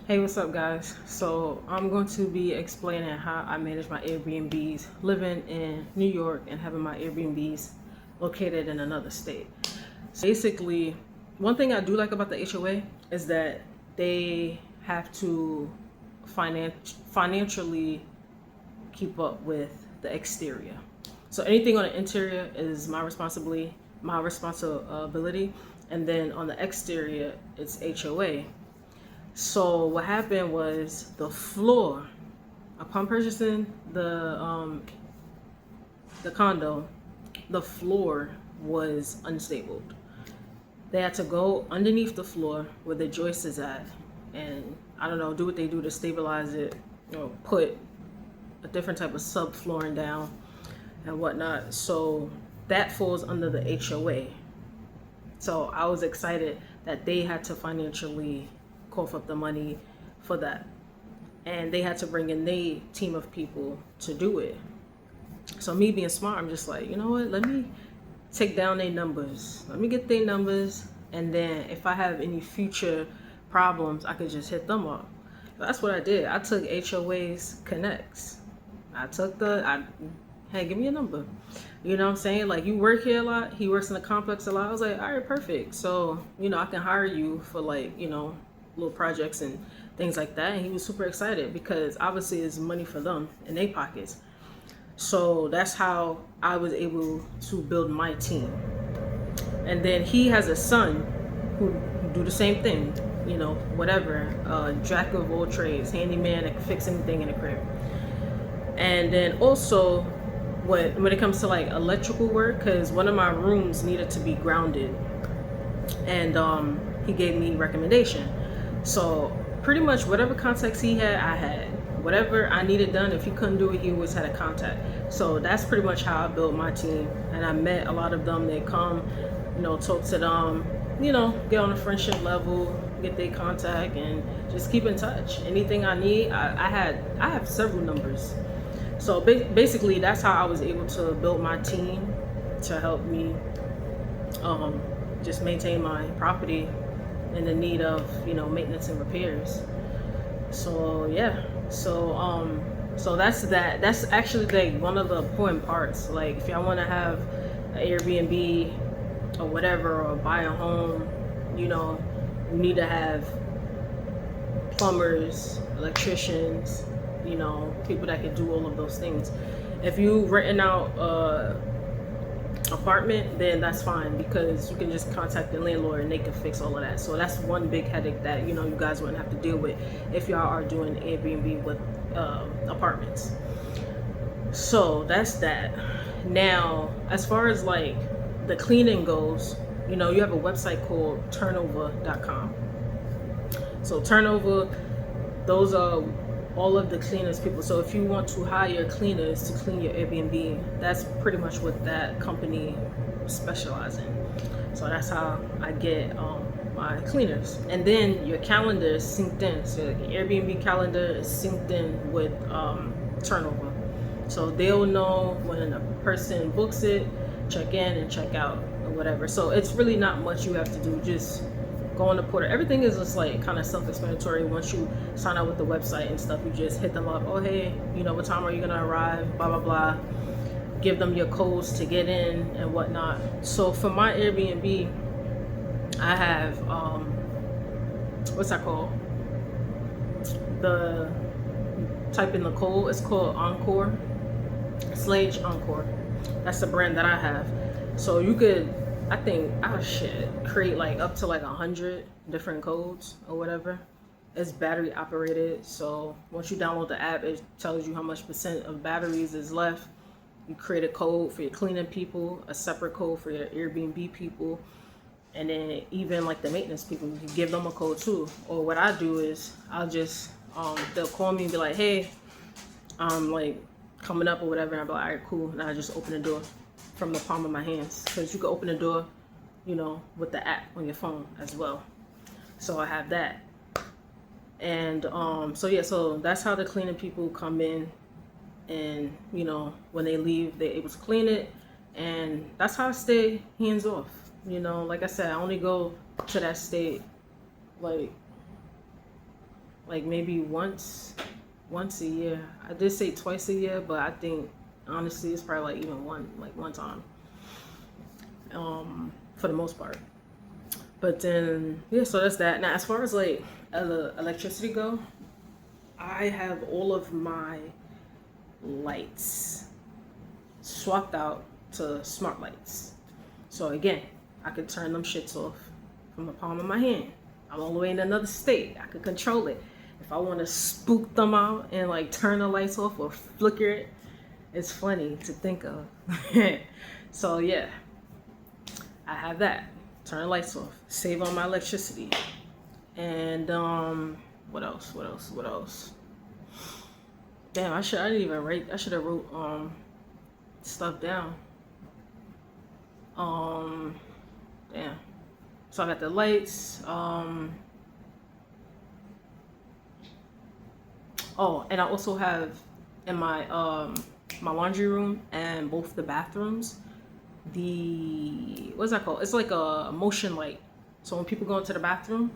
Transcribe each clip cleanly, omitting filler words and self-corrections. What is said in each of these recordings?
Hey, what's up, guys? So, I'm going to be explaining how I manage my Airbnbs living in New York and having my Airbnbs located in another state. So, basically, one thing I do like about the HOA is that they have to financially keep up with the exterior. So, anything on the interior is my responsibility, and then on the exterior, it's HOA. So what happened was the floor, upon purchasing the condo, the floor was unstable. They had to go underneath the floor where the joist is at, and I don't know, do what they do to stabilize it, put a different type of subflooring down and whatnot. So that falls under the HOA. So I was excited that they had to financially cough up the money for that. And they had to bring in their team of people to do it. So me being smart, I'm just like, you know what, let me take down their numbers. Let me get their numbers. And then if I have any future problems, I could just hit them up. That's what I did. I took HOA's connects. Hey, give me a number. You know what I'm saying? Like, you work here a lot. He works in the complex a lot. I was like, all right, perfect. So, I can hire you for little projects and things like that. And he was super excited because obviously it's money for them in their pockets. So that's how I was able to build my team. And then he has a son who do the same thing, whatever, jack of all trades, handyman that can fix anything in the crib. And then also when it comes to like electrical work, because one of my rooms needed to be grounded, and he gave me recommendation. So pretty much whatever contacts he had, I had. Whatever I needed done, if he couldn't do it, he always had a contact. So that's pretty much how I built my team. And I met a lot of them. They come, talk to them, get on a friendship level, get their contact, and just keep in touch. Anything I need, I have several numbers. So basically, that's how I was able to build my team to help me just maintain my property in the need of maintenance and repairs. So yeah, so that's that. That's actually like one of the important parts. Like, if y'all want to have an Airbnb or whatever, or buy a home, you need to have plumbers, electricians, people that can do all of those things. If you renting out apartment, then that's fine, because you can just contact the landlord and they can fix all of that. So that's one big headache that you guys wouldn't have to deal with if y'all are doing Airbnb with apartments. So that's that. Now, as far as like the cleaning goes, you have a website called turnover.com. So turnover, those are all of the cleaners people. So if you want to hire cleaners to clean your Airbnb, that's pretty much what that company specializes in. So that's how I get my cleaners. And then your calendar is synced in. So your Airbnb calendar is synced in with Turnover. So they'll know when a person books it, check in and check out or whatever. So it's really not much you have to do. Just go on the portal. Everything is just like kind of self-explanatory. Once you sign up with the website and stuff, you just hit them up. Oh, hey, what time are you gonna arrive? Blah blah blah. Give them your codes to get in and whatnot. So for my Airbnb, I have what's that called? The type in the code. It's called Encore. Slage Encore. That's the brand that I have. So you could, I think I should create like up to like 100 different codes or whatever. It's battery operated, so once you download the app, it tells you how much percent of batteries is left. You create a code for your cleaning people, a separate code for your Airbnb people, and then even like the maintenance people, you can give them a code too. Or what I do is I'll just they'll call me and be like, hey, I'm like coming up or whatever, and I'll be like, all right, cool, and I just open the door from the palm of my hands, because you can open the door with the app on your phone as well. So I have that. And so that's how the cleaning people come in, and when they leave, they're able to clean it. And that's how I stay hands off. Like I said, I only go to that state like like maybe once a year. I did say twice a year, but I think honestly it's probably like even one time, for the most part. But then yeah, so that's that. Now as far as like electricity go, I have all of my lights swapped out to smart lights. So again, I could turn them shits off from the palm of my hand. I'm all the way in another state. I could control it. If I want to spook them out and like turn the lights off or flicker it, it's funny to think of. So yeah, I have that. Turn the lights off. Save on my electricity. And what else? Damn, I didn't even write. I should have wrote stuff down. Damn. So I got the lights. Oh, and I also have in my my laundry room and both the bathrooms what's that called? It's like a motion light. So when people go into the bathroom,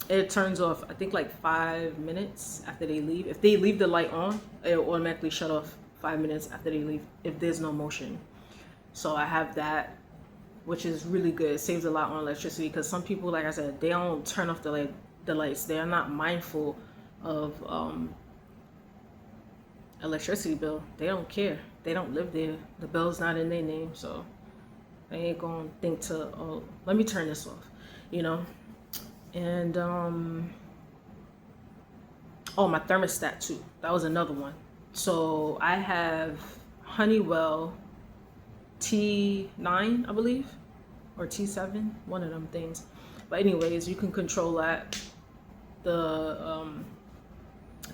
it turns off, I think like 5 minutes after they leave. If they leave the light on, it'll automatically shut off 5 minutes after they leave if there's no motion. So I have that, which is really good. It saves a lot on electricity because some people, like I said, they don't turn off the lights. They are not mindful of electricity bill. They don't care. They don't live there. The bill's not in their name, so they ain't gonna think to, oh, let me turn this off, you know. And oh, my thermostat too. That was another one. So I have Honeywell T9, I believe, or T7, one of them things. But anyways, you can control that, the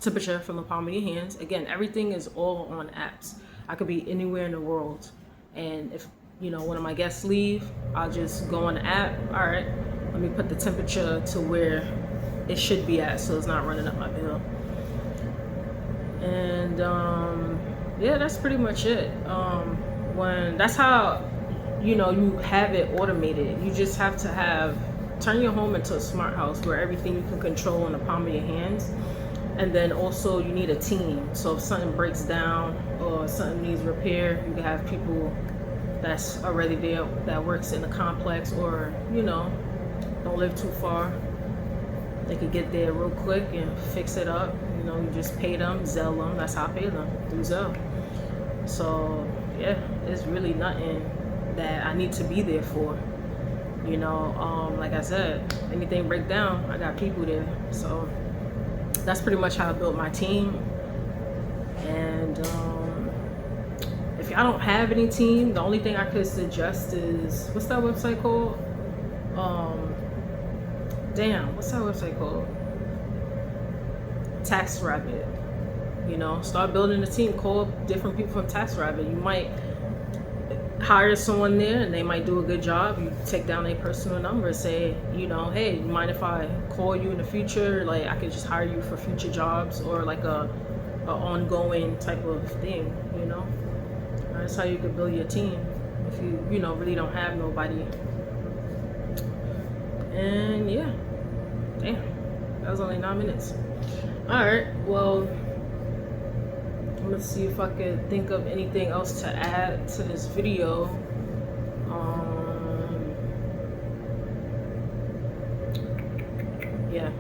temperature from the palm of your hands. Again, everything is all on apps. I could be anywhere in the world, and if one of my guests leave, I'll just go on the app. All right, let me put the temperature to where it should be at, so it's not running up my bill. And yeah, that's pretty much it. That's how you have it automated. You just have to turn your home into a smart house where everything you can control in the palm of your hands. And then also you need a team. So if something breaks down or something needs repair, you can have people that's already there that works in the complex, or don't live too far. They could get there real quick and fix it up. You just pay them, Zelle them. That's how I pay them, through Zelle. So yeah, it's really nothing that I need to be there for. Like I said, anything break down, I got people there. So that's pretty much how I built my team. And if y'all don't have any team, the only thing I could suggest is, what's that website called? What's that website called? TaxRabbit. Start building a team. Call different people from TaxRabbit. You might hire someone there and they might do a good job. You take down their personal number, say, hey, you mind if I call you in the future? Like, I could just hire you for future jobs, or like a ongoing type of thing. That's how you could build your team if you really don't have nobody. And yeah, damn, that was only 9 minutes. All right, well, let's see if I could think of anything else to add to this video. Yeah.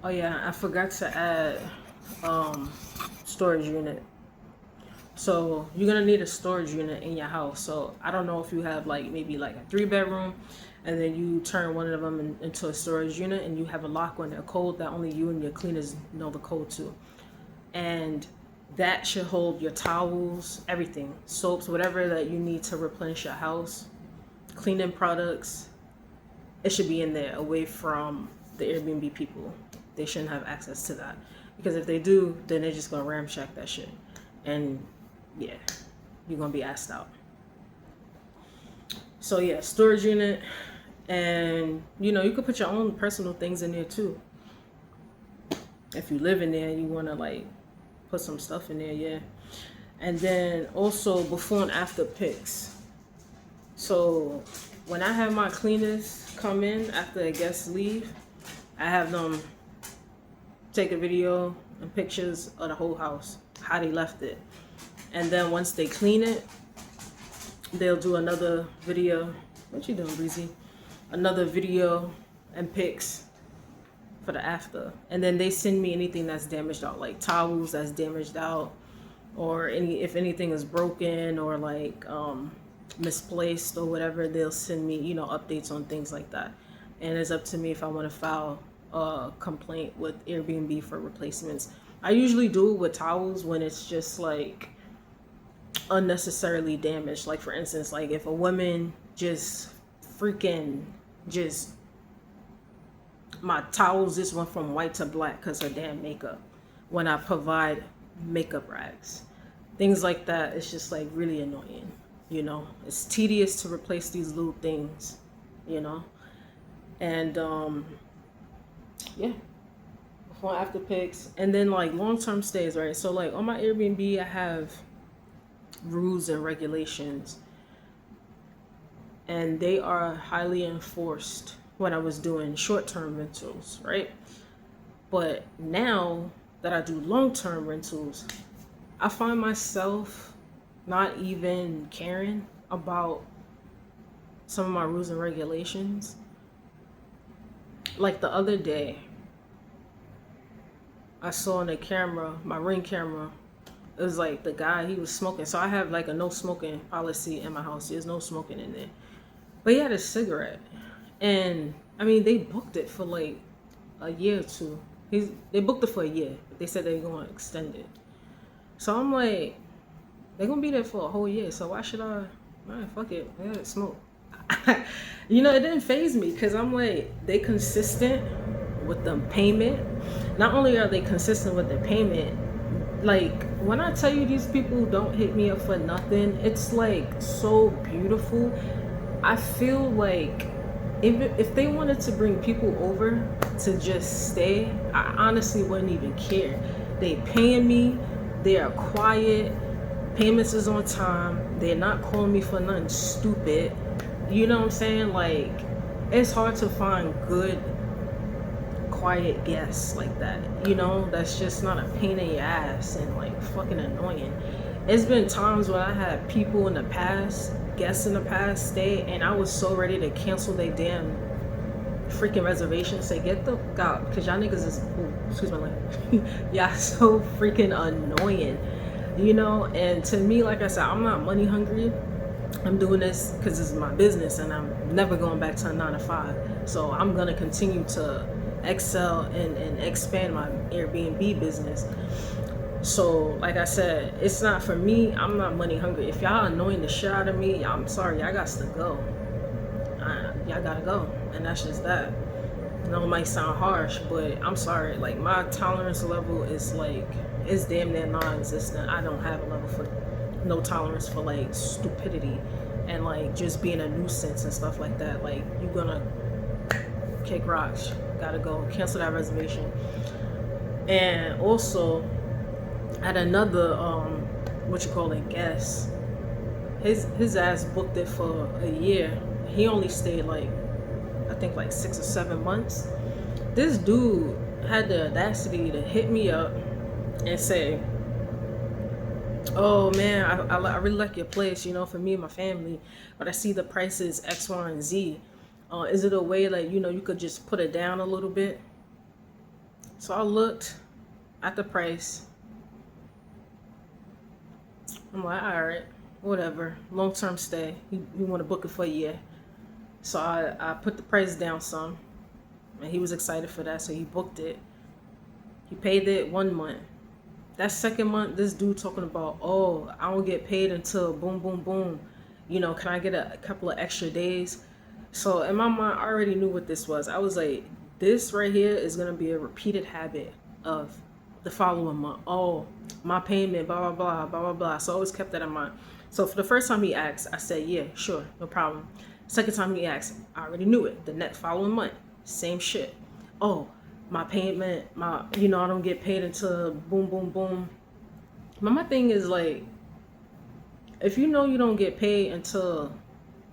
Oh yeah, I forgot to add storage unit. So you're gonna need a storage unit in your house. So I don't know if you have maybe a 3-bedroom, and then you turn one of them into a storage unit, and you have a lock on it, a code that only you and your cleaners know the code to. And that should hold your towels, everything, soaps, whatever that you need to replenish your house, cleaning products. It should be in there, away from the Airbnb people. They shouldn't have access to that, because if they do, then they're just gonna ramshack that shit, and yeah, you're gonna be asked out. So yeah, storage unit. And you could put your own personal things in there too. If you live in there, you want to put some stuff in there, yeah. And then also before and after pics. So when I have my cleaners come in after the guests leave, I have them take a video and pictures of the whole house, how they left it. And then once they clean it, they'll do another video. What you doing, Breezy? Another video and pics for the after. And then they send me anything that's damaged out, like towels that's damaged out, or if anything is broken or like misplaced or whatever, they'll send me, you know, updates on things like that. And it's up to me if I want to file a complaint with Airbnb for replacements. I usually do it with towels when it's just like unnecessarily damaged. Like for instance, like if a woman just my towels just went from white to black because her damn makeup, when I provide makeup rags, things like that, it's just like really annoying, you know. It's tedious to replace these little things, you know. And yeah, before and after pics. And then like long-term stays, right? So like on my Airbnb I have rules and regulations, and they are highly enforced when I was doing short-term rentals, right? But now that I do long-term rentals, I find myself not even caring about some of my rules and regulations. Like the other day, I saw on the camera, my Ring camera, it was like the guy, he was smoking. So I have like a no smoking policy in my house. There's no smoking in there. But he had a cigarette. And I mean, they booked it for like a year or two. They booked it for a year. But they said they're going to extend it. So I'm like, they're going to be there for a whole year. So why should I, man, fuck it. I gotta smoke. You know, it didn't faze me because I'm like, they consistent with the payment. Not only are they consistent with the payment, like when I tell you these people don't hit me up for nothing, it's like so beautiful. I feel like if they wanted to bring people over to just stay, I honestly wouldn't even care. They paying me, they are quiet, payments is on time, they're not calling me for nothing stupid. You know what I'm saying? Like, it's hard to find good, quiet guests like that, you know, that's just not a pain in your ass and like fucking annoying. It's been times when I had people in the past, guests in the past stay, and I was so ready to cancel their damn freaking reservation, say get the fuck out, because y'all niggas is, excuse my language, y'all so freaking annoying, you know. And to me, like I said, I'm not money hungry. I'm doing this because this is my business and I'm never going back to a 9-to-5. So I'm going to continue to excel and expand my Airbnb business. So like I said, it's not for me. I'm not money hungry. If y'all annoying the shit out of me, I'm sorry, y'all got to go. Y'all gotta go. And that's just that. I know it might sound harsh, but I'm sorry. Like, my tolerance level is like, it's damn near non-existent. I don't have a level for no tolerance for like stupidity and like just being a nuisance and stuff like that. Like, you gonna kick rocks, gotta go, cancel that reservation. And also, I had another guest. His ass booked it for a year. He only stayed like, I think like 6 or 7 months. This dude had the audacity to hit me up and say, oh man, I really like your place, you know, for me and my family, but I see the prices X, Y, and Z. Is it a way like, you know, you could just put it down a little bit? So I looked at the price. I'm like, all right, whatever. Long-term stay. You want to book it for a year. So I put the price down some, and he was excited for that, so he booked it. He paid it 1 month. That second month, this dude talking about, oh, I don't get paid until boom, boom, boom. You know, can I get a couple of extra days? So in my mind, I already knew what this was. I was like, this right here is going to be a repeated habit of the following month. Oh, my payment, blah, blah, blah, blah, blah, blah. So I always kept that in mind. So for the first time he asked, I said, yeah, sure, no problem. Second time he asked, I already knew it. The next following month, same shit. Oh, my payment, I don't get paid until boom, boom, boom. But my thing is like, if you know you don't get paid until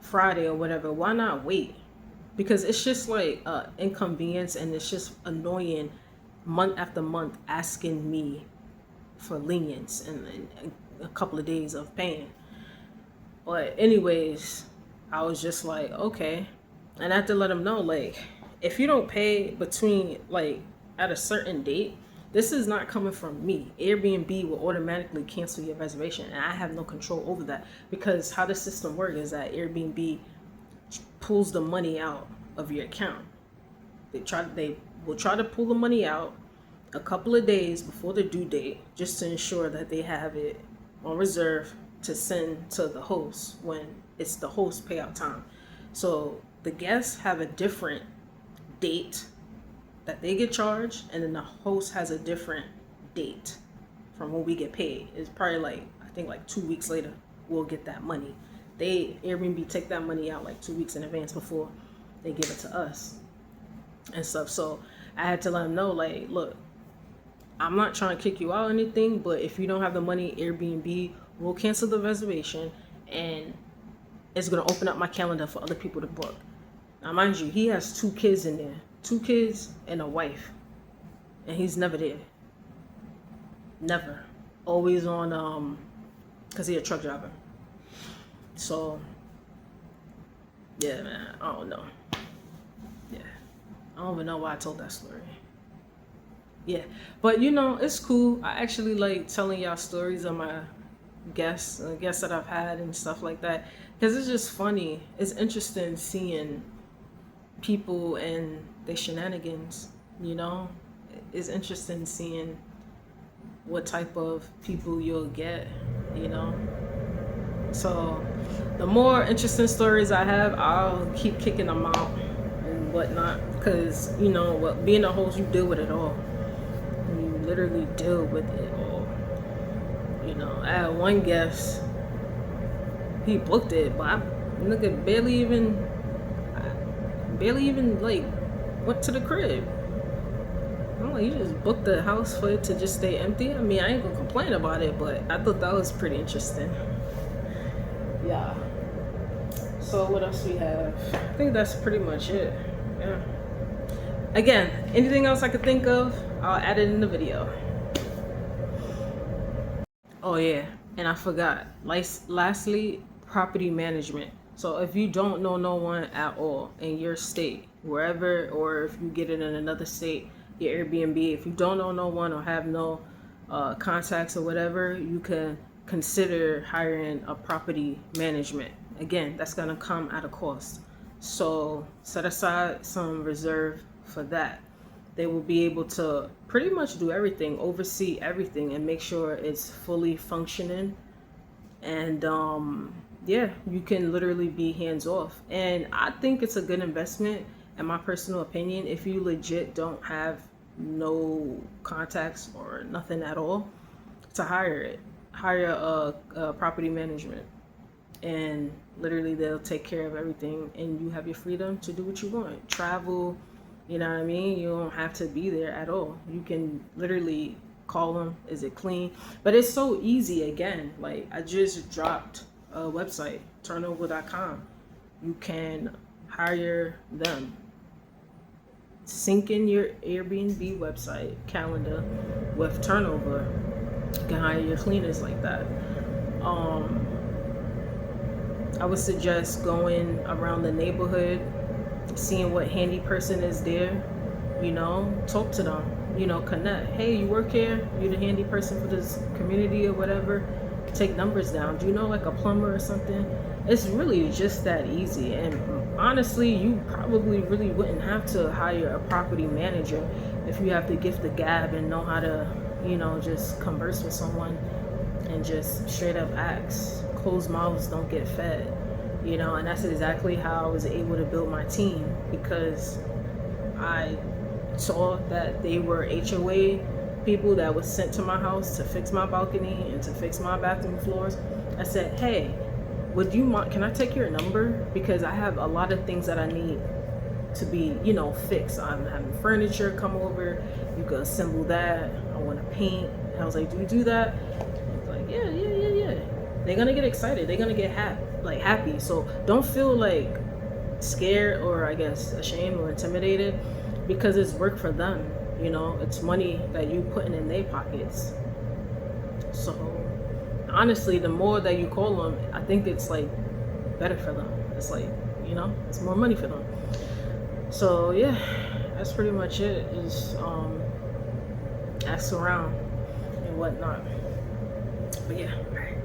Friday or whatever, why not wait? Because it's just like inconvenience, and it's just annoying month after month asking me for lenience and a couple of days of paying. But anyways, I was just like, okay. And I had to let them know, like, if you don't pay between, like, at a certain date, this is not coming from me. Airbnb will automatically cancel your reservation, and I have no control over that, because how the system works is that Airbnb pulls the money out of your account. They will try to pull the money out a couple of days before the due date, just to ensure that they have it on reserve to send to the host when it's the host payout time. So the guests have a different date that they get charged, and then the host has a different date from when we get paid. It's probably like, I think like 2 weeks later we'll get that money. Airbnb take that money out like 2 weeks in advance before they give it to us and stuff. So I had to let them know, like, look, I'm not trying to kick you out or anything, but if you don't have the money, Airbnb will cancel the reservation, and it's going to open up my calendar for other people to book. Now, mind you, he has 2 kids in there, 2 kids and a wife, and he's never there. Never. Always on, because he's a truck driver. So, yeah, man, I don't know. Yeah, I don't even know why I told that story. Yeah, but you know, it's cool. I actually like telling y'all stories of my guests that I've had and stuff like that, because it's just funny. It's interesting seeing people and their shenanigans, you know. It's interesting seeing what type of people you'll get, you know. So the more interesting stories I have, I'll keep kicking them out and whatnot, because you know what, being a host, you deal with it all. You literally deal with it all. You know, I had one guest, he booked it, but I nigga barely even like went to the crib. I'm like, you just booked the house for it to just stay empty? I mean, I ain't gonna complain about it, but I thought that was pretty interesting. Yeah. So what else we have? I think that's pretty much it. Yeah. Again, anything else I could think of, I'll add it in the video. Oh yeah, and I forgot. Lastly, property management. So if you don't know no one at all in your state, wherever, or if you get it in another state, your Airbnb, if you don't know no one or have no contacts or whatever, you can consider hiring a property management. Again, that's gonna come at a cost. So set aside some reserve for that. They will be able to pretty much do everything, oversee everything, and make sure it's fully functioning. And yeah, you can literally be hands off. And I think it's a good investment, in my personal opinion, if you legit don't have no contacts or nothing at all, to hire a property management, and literally they'll take care of everything, and you have your freedom to do what you want, travel, you know what I mean? You don't have to be there at all. You can literally call them, is it clean? But it's so easy. Again, like, I just dropped a website, turnover.com. You can hire them. Sync in your Airbnb website calendar with Turnover. You can hire your cleaners like that. I would suggest going around the neighborhood, seeing what handy person is there, you know, talk to them, you know, connect. Hey, you work here? You the handy person for this community or whatever? Take numbers down. Do you know like a plumber or something? It's really just that easy. And honestly, you probably really wouldn't have to hire a property manager if you have to gift the gab and know how to, you know, just converse with someone and just straight up ask. Closed mouths don't get fed, you know. And that's exactly how I was able to build my team, because I saw that they were HOA people that was sent to my house to fix my balcony and to fix my bathroom floors. I said, hey, would you mind, can I take your number? Because I have a lot of things that I need to be, you know, fixed. I'm having furniture come over, you can assemble that, I want to paint. And I was like, do you do that? He's like, yeah. They're gonna get excited, they're gonna get happy. like happy. So don't feel like scared or I guess ashamed or intimidated, because it's work for them. You know, it's money that you putting in their pockets. So honestly, the more that you call them, I think it's like better for them. It's like, you know, it's more money for them. So yeah, that's pretty much it. Just ask around and whatnot. But yeah, all right.